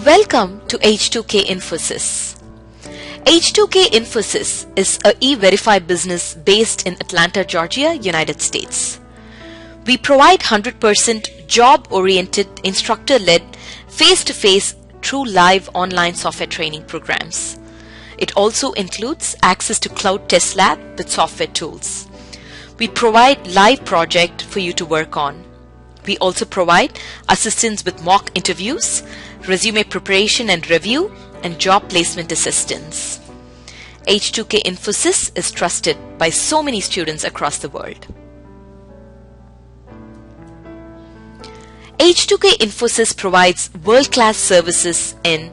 Welcome to H2K Infosys. H2K Infosys is a e-verify business based in Atlanta, Georgia, United States. We provide 100% job-oriented, instructor-led, face-to-face, true live online software training programs. It also includes access to cloud test lab with software tools. We provide live project for you to work on. We also provide assistance with mock interviews, resume preparation and review, and job placement assistance. H2K Infosys is trusted by so many students across the world. H2K Infosys provides world-class services in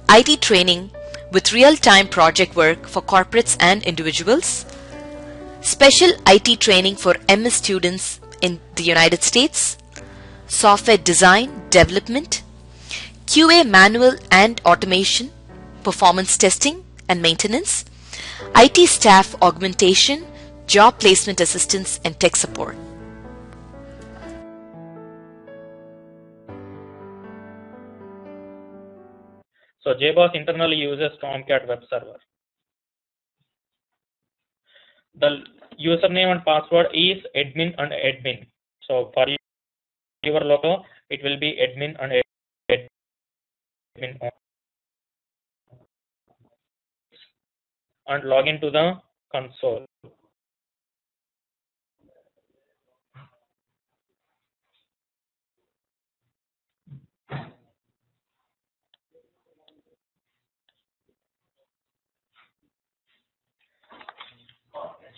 IT training with real-time project work for corporates and individuals, special IT training for MS students in the United States, software design, development, QA manual and automation, performance testing and maintenance, IT staff augmentation, job placement assistance, and tech support. So JBoss internally uses Tomcat web server. The username and password is admin and admin. So for your logo, it will be admin and admin. And log into the console.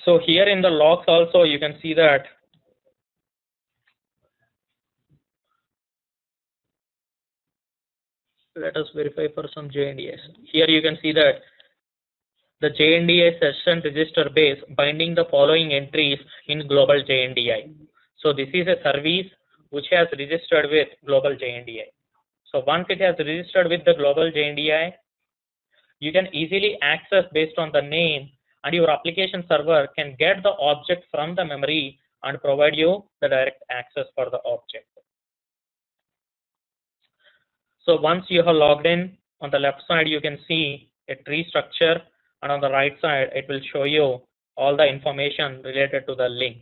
So here in the logs also you can see that let us verify for some JNDIs. Here you can see that the JNDI session register base binding the following entries in global JNDI. So this is a service which has registered with global JNDI. So once it has registered with the global JNDI, you can easily access based on the name, and your application server can get the object from the memory and provide you the direct access for the object. So once you have logged in, on the left side you can see a tree structure, and on the right side it will show you all the information related to the link.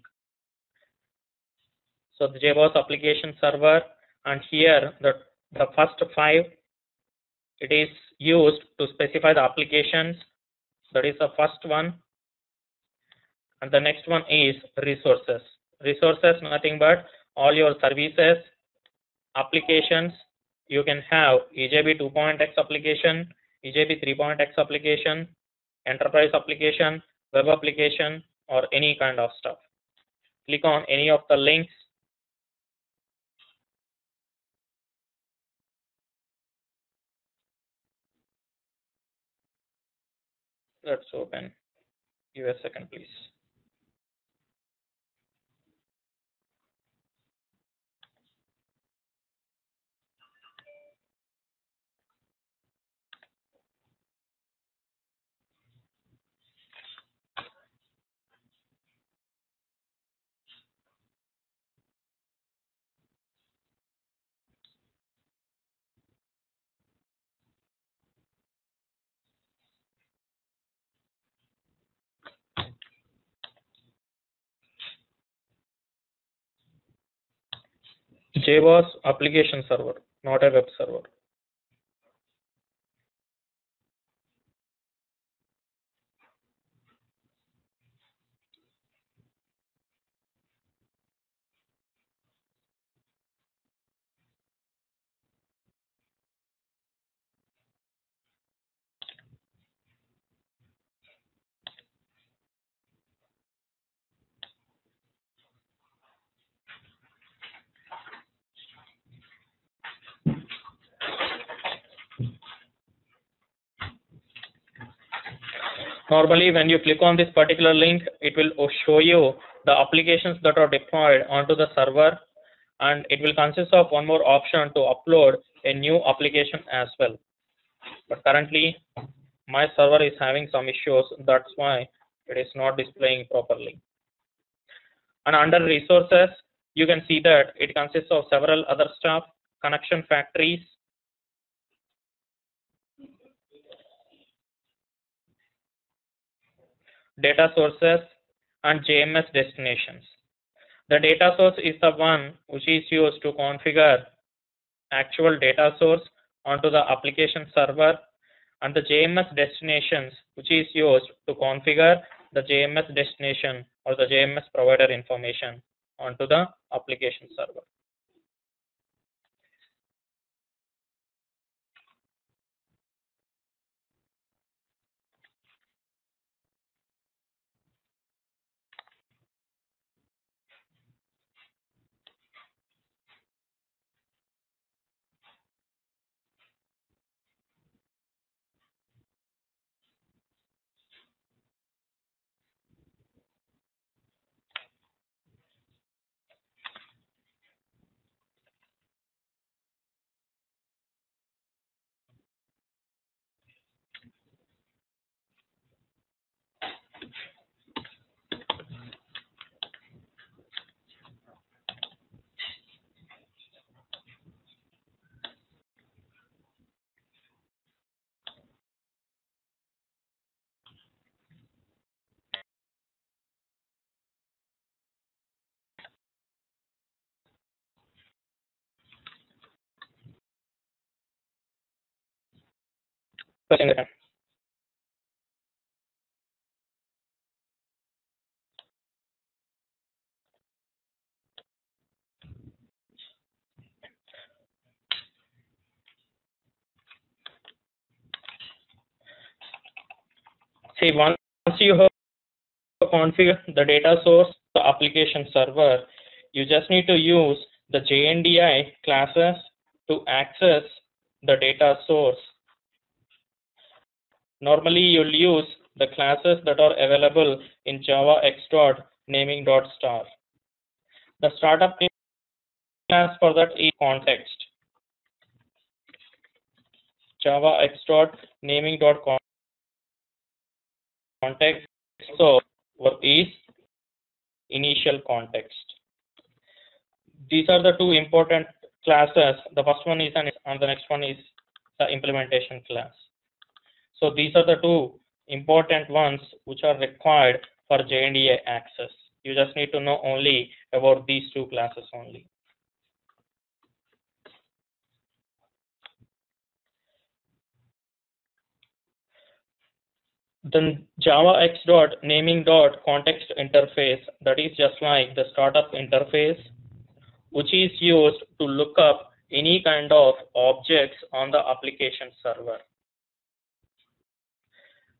So the JBoss application server, and here the first 5, it is used to specify the applications. That is the first one. And the next one is resources. Resources, nothing but all your services, applications. You can have EJB 2.x application, EJB 3.x application, enterprise application, web application, or any kind of stuff. Click on any of the links. Let's open. Give a second, please. JBoss application server, not a web server. Normally, when you click on this particular link, it will show you the applications that are deployed onto the server, and it will consist of one more option to upload a new application as well. But currently, my server is having some issues. That's why it is not displaying properly. And under resources, you can see that it consists of several other stuff, connection factories, data sources, and JMS destinations. The data source is the one which is used to configure actual data source onto the application server, and the JMS destinations which is used to configure the JMS destination or the JMS provider information onto the application server. See, once you have configured the data source, the application server, you just need to use the JNDI classes to access the data source. Normally, you'll use the classes that are available in Java X.naming.star. The startup class for that is context. Java X.naming.context so is initial context. These are the two important classes. The first one is and the next one is the implementation class. So these are the two important ones which are required for JNDI access. You just need to know only about these two classes only. Then Java X.naming.context interface, that is just like the startup interface, which is used to look up any kind of objects on the application server.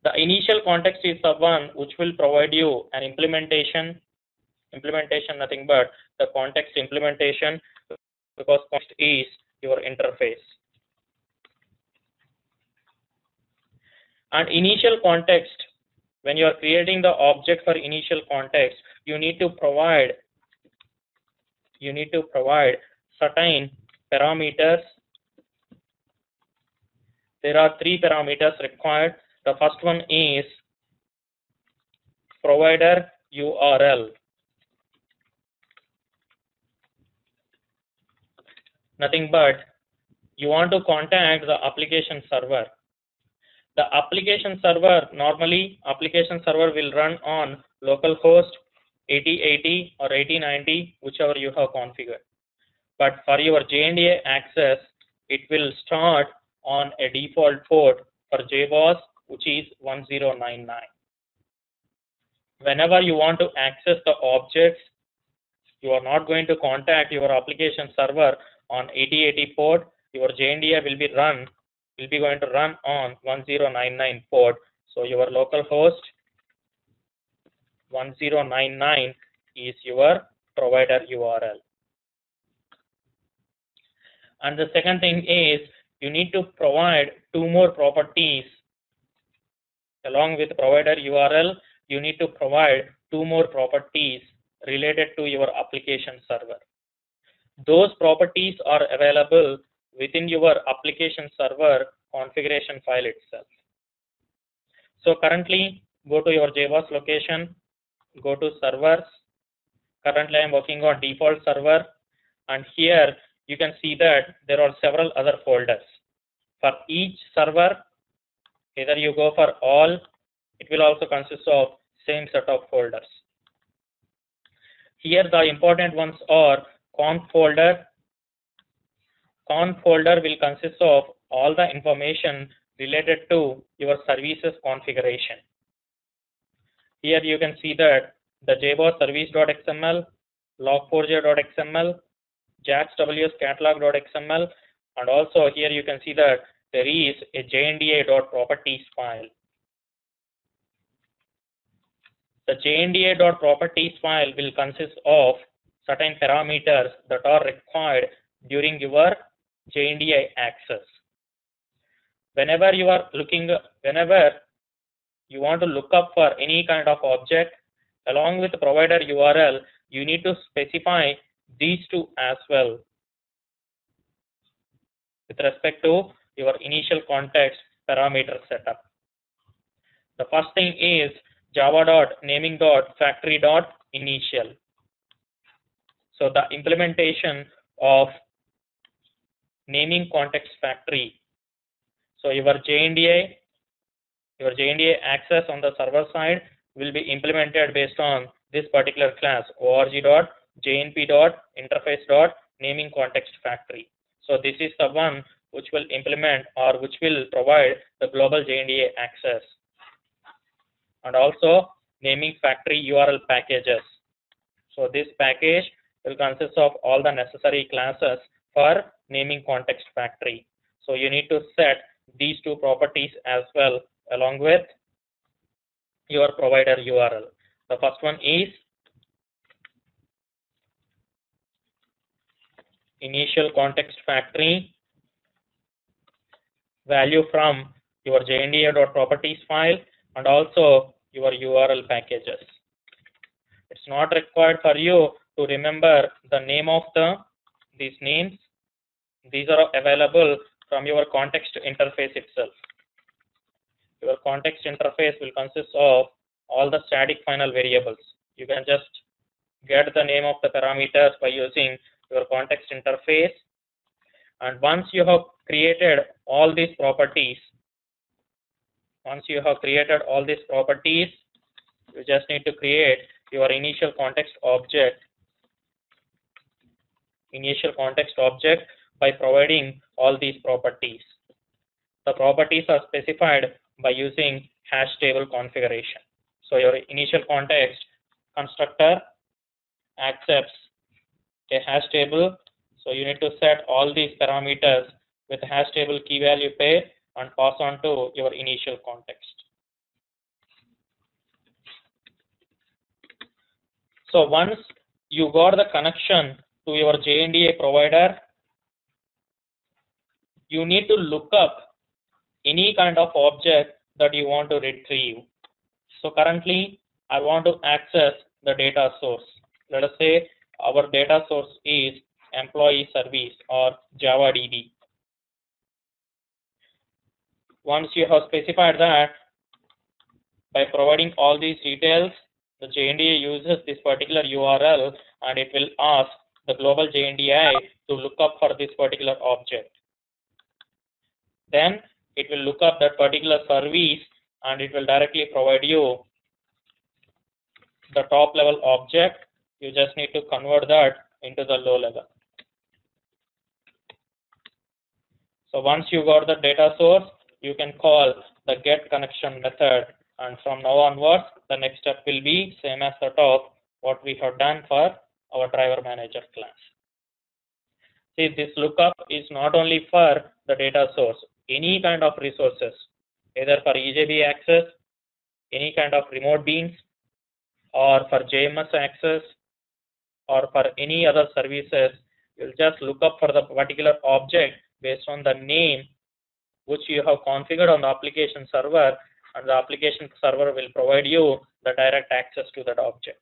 The initial context is the one which will provide you an implementation nothing but the context implementation, because context is your interface. And initial context, when you are creating the object for initial context, you need to provide certain parameters. There are 3 parameters required. The first one is provider URL. Nothing but you want to contact the application server. The application server, normally application server will run on localhost 8080 or 8090, whichever you have configured. But for your JNDI access, it will start on a default port for JBoss, which is 1099. Whenever you want to access the objects, you are not going to contact your application server on 8080 port. Your JNDI will be going to run on 1099 port. So your localhost 1099 is your provider URL. And the second thing is you need to provide 2 more properties. Along with provider URL, you need to provide 2 more properties related to your application server. Those properties are available within your application server configuration file itself. So currently, go to your JBoss location, go to servers. Currently, I am working on default server, and here you can see that there are several other folders. For each server, either you go for all, it will also consist of same set of folders. Here the important ones are conf folder. Conf folder will consist of all the information related to your services configuration. Here you can see that the JBoss service.xml, log4j.xml, JAXWS catalog.xml, and also here you can see that there is a JNDI.properties file. The JNDI.properties file will consist of certain parameters that are required during your JNDI access. Whenever you want to look up for any kind of object, along with the provider URL, you need to specify these two as well with respect to your initial context parameter setup. The first thing is java.naming.factory.initial. So the implementation of naming context factory. So your JNDI access on the server side will be implemented based on this particular class, org.jnp.interface.naming context factory. So this is the one which will implement or which will provide the global JNDI access. And also naming factory URL packages. So this package will consist of all the necessary classes for naming context factory. So you need to set these two properties as well along with your provider URL. The first one is initial context factory value from your JNDI.properties file and also your URL packages. It's not required for you to remember the name of these names. These are available from your context interface itself. Your context interface will consist of all the static final variables. You can just get the name of the parameters by using your context interface. And once you have created all these properties, you just need to create your initial context object by providing all these properties. The properties are specified by using hash table configuration. So your initial context constructor accepts a hash table. So you need to set all these parameters with hash table key value pair and pass on to your initial context. So once you got the connection to your JNDI provider, you need to look up any kind of object that you want to retrieve. So currently, I want to access the data source. Let us say our data source is employee service or Java DB. Once you have specified that, by providing all these details, the JNDI uses this particular URL and it will ask the global JNDI to look up for this particular object. Then it will look up that particular service and it will directly provide you the top level object. You just need to convert that into the low level. So once you got the data source, you can call the get connection method, and from now onwards, the next step will be same as that of what we have done for our driver manager class. See, this lookup is not only for the data source, any kind of resources, either for EJB access, any kind of remote beans, or for JMS access, or for any other services, you'll just look up for the particular object based on the name which you have configured on the application server, and the application server will provide you the direct access to that object.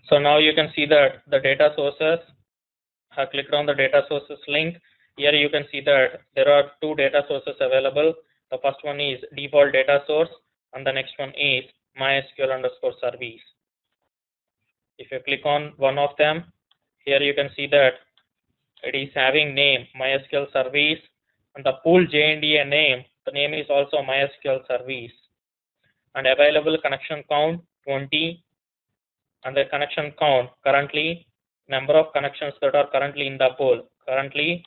So now you can see that the data sources, I clicked on the data sources link. Here you can see that there are two data sources available. The first one is default data source and the next one is MySQL underscore service. If you click on one of them, here you can see that it is having name MySQL service and the pool JNDI name, the name is also MySQL service, and available connection count 20, and the connection count currently number of connections that are currently in the pool. Currently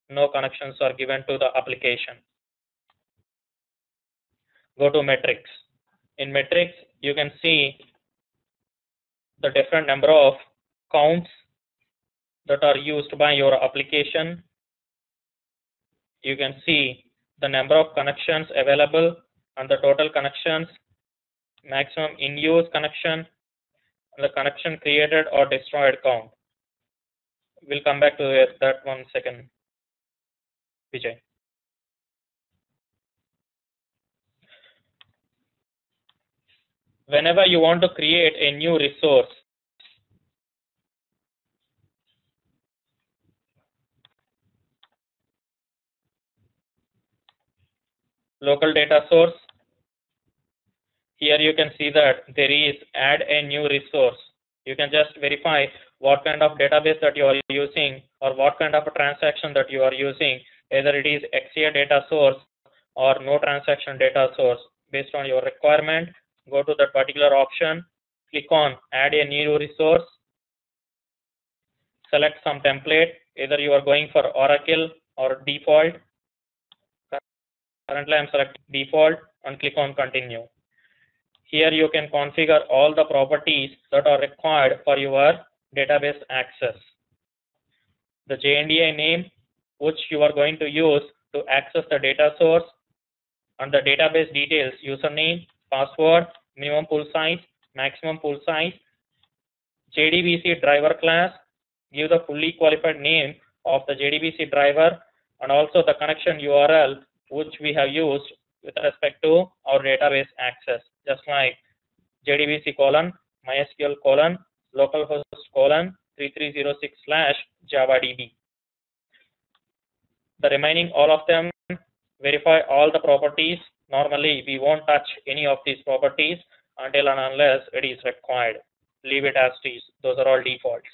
no connections are given to the application. Go to metrics. In metrics you can see the different number of counts that are used by your application. You can see the number of connections available and the total connections, maximum in use connection, and the connection created or destroyed count. We'll come back to that 1 second, Vijay. Whenever you want to create a new resource, local data source, here you can see that there is add a new resource. You can just verify what kind of database that you are using or what kind of a transaction that you are using, either it is XA data source or no transaction data source. Based on your requirement, go to that particular option, click on add a new resource, select some template, either you are going for Oracle or default. Currently I am selecting default and click on continue. Here you can configure all the properties that are required for your database access. The JNDI name which you are going to use to access the data source, and the database details, username, password, minimum pool size, maximum pool size, JDBC driver class, give the fully qualified name of the JDBC driver, and also the connection URL which we have used with respect to our database access, just like JDBC : MySQL : localhost : 3306 / JavaDB. The remaining all of them, verify all the properties. Normally we won't touch any of these properties until and unless it is required. Leave it as is. Those are all defaults.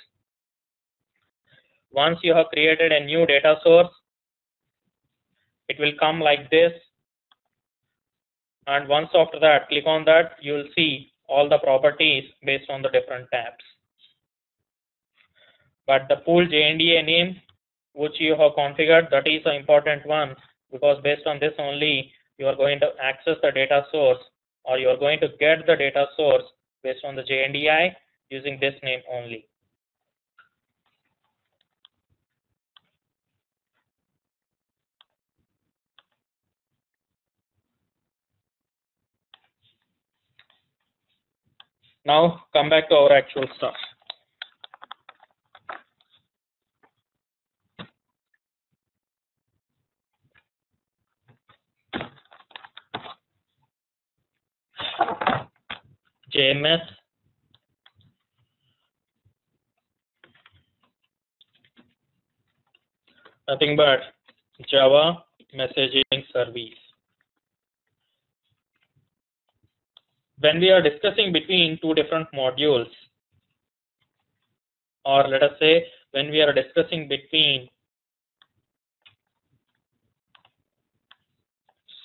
Once you have created a new data source, it will come like this, and once after that click on that, you will see all the properties based on the different tabs. But the pool JNDI name which you have configured, that is an important one, because based on this only you are going to access the data source, or you are going to get the data source based on the JNDI using this name only. Now come back to our actual stuff. JMS nothing but Java messaging service. When we are discussing between two different modules, or let us say when we are discussing between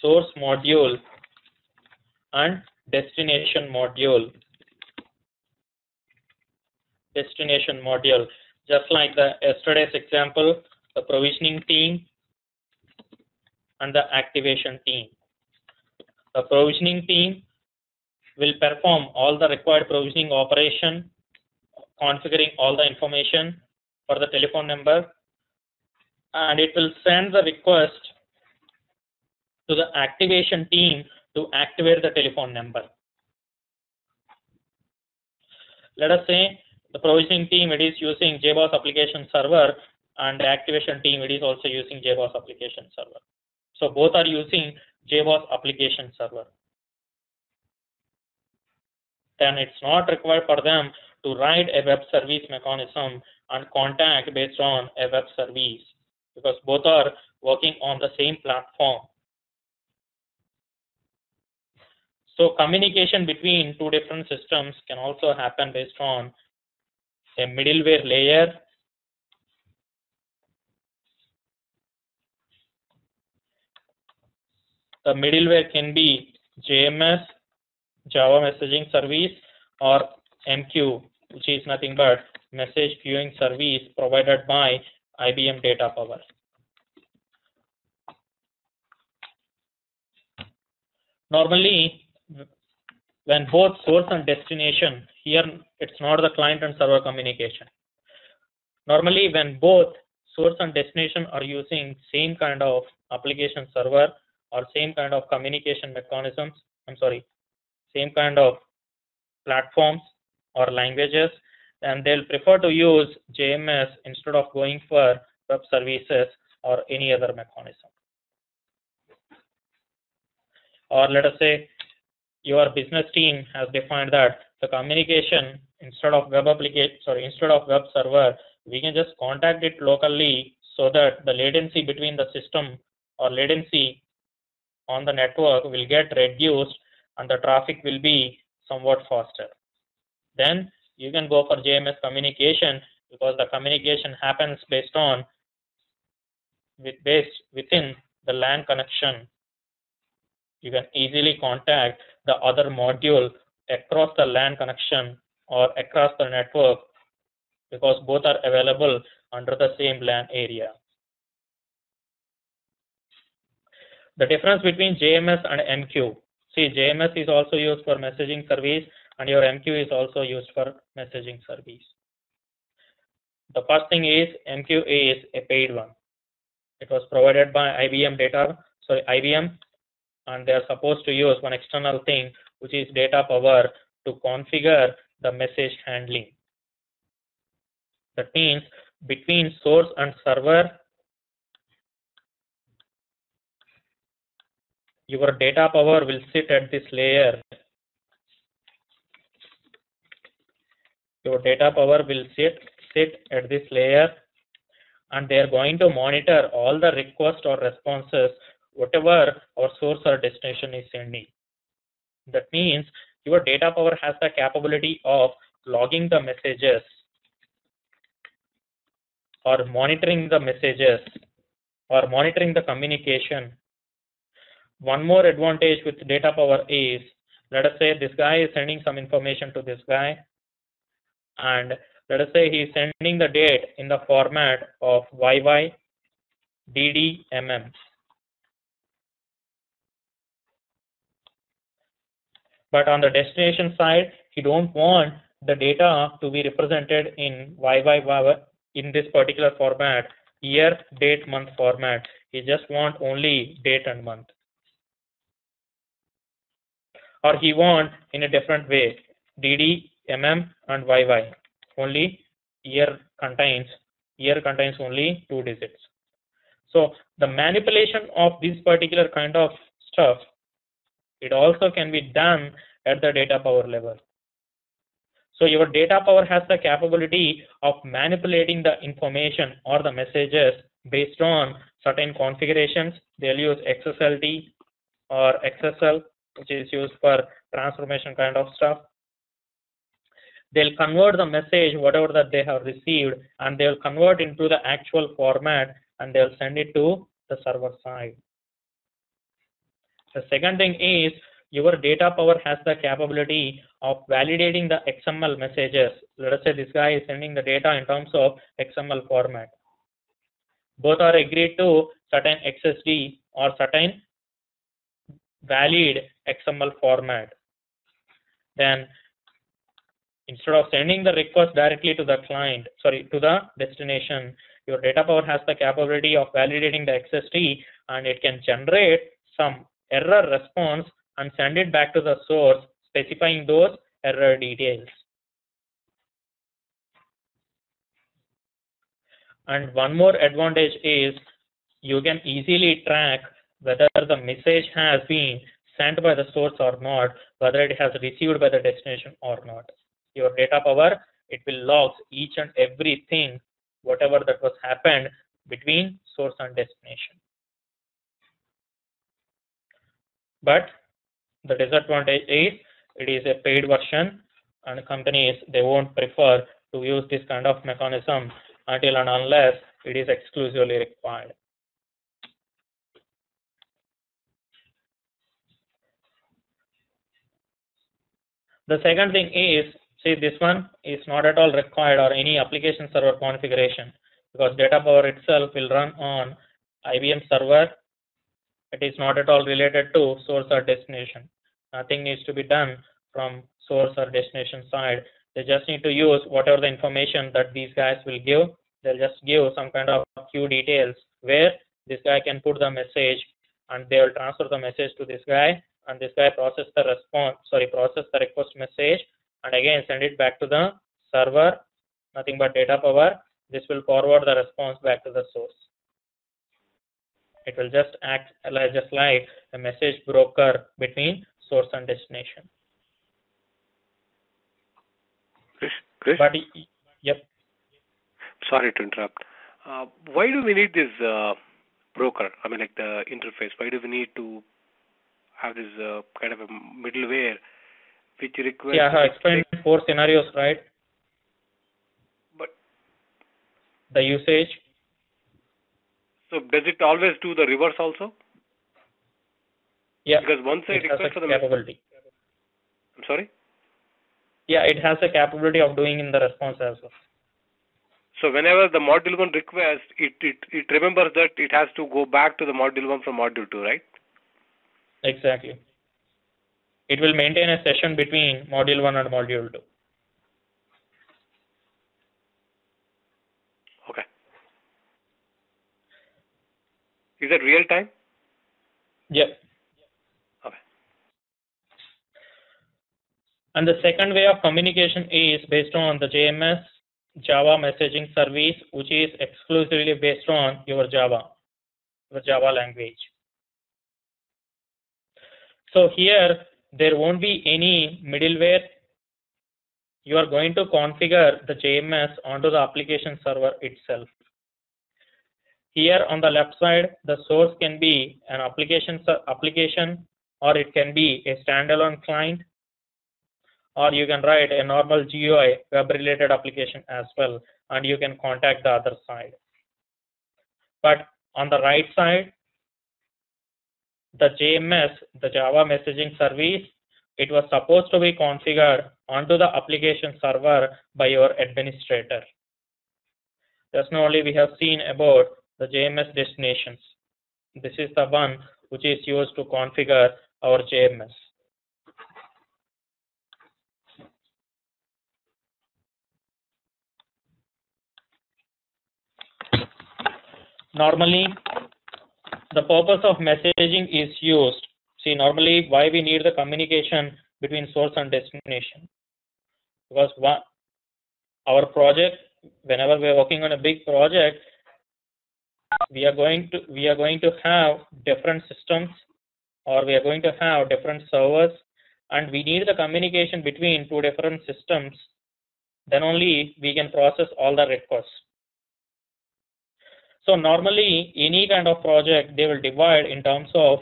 source module and destination module, just like the yesterday's example, the provisioning team and the activation team. The provisioning team will perform all the required provisioning operation, configuring all the information for the telephone number, and it will send the request to the activation team to activate the telephone number. Let us say the provisioning team, it is using JBoss application server, and the activation team, it is also using JBoss application server. So both are using JBoss application server. Then it's not required for them to write a web service mechanism and contact based on a web service, because both are working on the same platform. So communication between two different systems can also happen based on a middleware layer. The middleware can be JMS, Java Messaging Service, or MQ, which is nothing but message queuing service provided by IBM Data Power. Normally, when both source and destination, here it's not the client and server communication. Normally, when both source and destination are using same kind of application server or same kind of communication mechanisms, same kind of platforms or languages, and they'll prefer to use JMS instead of going for web services or any other mechanism. Or let us say your business team has defined that the communication instead of web server, we can just contact it locally so that the latency between the system or latency on the network will get reduced and the traffic will be somewhat faster. Then you can go for JMS communication, because the communication happens within the LAN connection. You can easily contact the other module across the LAN connection or across the network, because both are available under the same LAN area. The difference between JMS and MQ. See, JMS is also used for messaging service and your MQ is also used for messaging service. The first thing is MQ is a paid one. It was provided by IBM, and they are supposed to use one external thing, which is Data Power, to configure the message handling. That means between source and server, your Data Power will sit at this layer. Your Data Power will sit at this layer, and they are going to monitor all the requests or responses, whatever our source or destination is sending. That means your Data Power has the capability of logging the messages or monitoring the messages or monitoring the communication. One more advantage with Data Power is, let us say this guy is sending some information to this guy, and let us say he is sending the date in the format of YY, DD, MM. But on the destination side, he don't want the data to be represented in YY in this particular format, year, date, month format. He just want only date and month. Or he want in a different way, DD, MM, and YY. Only year contains only 2 digits. So the manipulation of this particular kind of stuff, it also can be done at the Data Power level. So your Data Power has the capability of manipulating the information or the messages based on certain configurations. They'll use XSLT or XSL, which is used for transformation kind of stuff. They'll convert the message, whatever that they have received, and they'll convert into the actual format, and they'll send it to the server side. The second thing is, your Data Power has the capability of validating the XML messages. Let us say this guy is sending the data in terms of XML format. Both are agreed to certain XSD or certain valid XML format. Then instead of sending the request directly to the to the destination, your Data Power has the capability of validating the XSD, and it can generate some error response and send it back to the source, specifying those error details. And one more advantage is, you can easily track whether the message has been sent by the source or not, whether it has received by the destination or not. Your Data Power it will log each and everything, whatever that was happened between source and destination. But the disadvantage is it is a paid version, and companies, they won't prefer to use this kind of mechanism until and unless it is exclusively required. The second thing is, see, this one is not at all required or any application server configuration, because Data Power itself will run on IBM server. It is not at all related to source or destination. Nothing needs to be done from source or destination side. They just need to use whatever the information that these guys will give. They'll just give some kind of queue details where this guy can put the message, and they will transfer the message to this guy, and this guy process the request message, and again send it back to the server. Nothing but Data Power. This will forward the response back to the source. It will just act just like a message broker between source and destination. Chris? But, yep. Sorry to interrupt. Why do we need this broker? I mean, like the interface. Why do we need to have this kind of a middleware which requires? Yeah, I have explained 4 scenarios, right? But the usage. So does it always do the reverse also? Yeah. Because once I request for the capability. I'm sorry? Yeah, it has the capability of doing in the response as well. So whenever the module 1 requests, it remembers that it has to go back to the module 1 from module 2, right? Exactly. It will maintain a session between module 1 and module 2. Okay. Is that real time? Yep. Okay. And the second way of communication is based on the JMS Java messaging service, which is exclusively based on your Java language. So here there won't be any middleware. You are going to configure the JMS onto the application server itself. Here on the left side, the source can be an application, or it can be a standalone client, or you can write a normal GUI web-related application as well, and you can contact the other side. But on the right side, the JMS, the Java messaging service, it was supposed to be configured onto the application server by your administrator. Just now only we have seen about the JMS destinations. This is the one which is used to configure our JMS. Normally, the purpose of messaging is used. See, normally why we need the communication between source and destination? Because our project, whenever we are working on a big project, we are going to have different systems, or we are going to have different servers, and we need the communication between 2 different systems. Then only we can process all the requests. So normally any kind of project, they will divide in terms of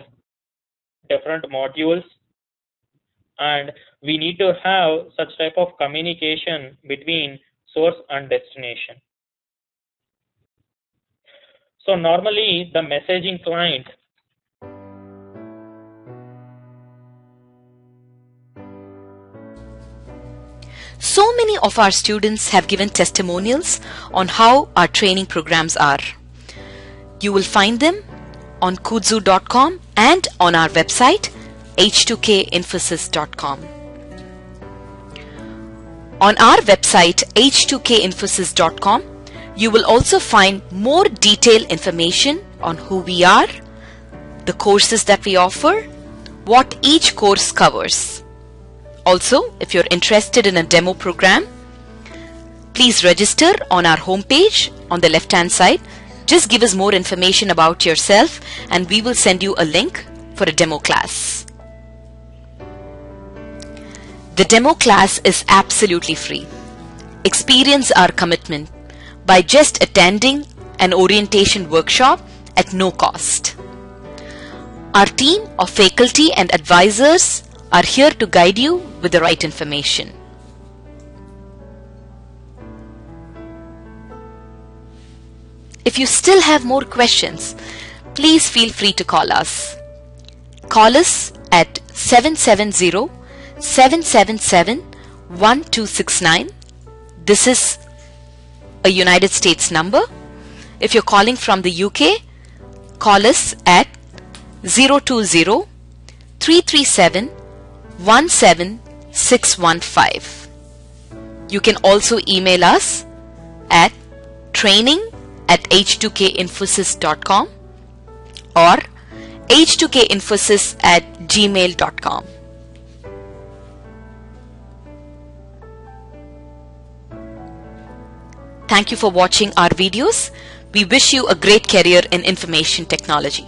different modules, and we need to have such type of communication between source and destination. So normally the messaging client, So many of our students have given testimonials on how our training programs are. You will find them on kudzu.com and on our website H2Kinfosys.com. On our website H2Kinfosys.com, you will also find more detailed information on who we are, the courses that we offer, what each course covers. Also, if you're interested in a demo program, please register on our homepage on the left-hand side. Just give us more information about yourself and we will send you a link for a demo class. The demo class is absolutely free. experience our commitment by just attending an orientation workshop at no cost. Our team of faculty and advisors are here to guide you with the right information. If you still have more questions, please feel free to call us. Call us at 770-777-1269. This is a United States number. If you're calling from the UK, call us at 020-337-17615. You can also email us at training@h2kinfosys.com or h2kinfosys@gmail.com. Thank you for watching our videos. We wish you a great career in information technology.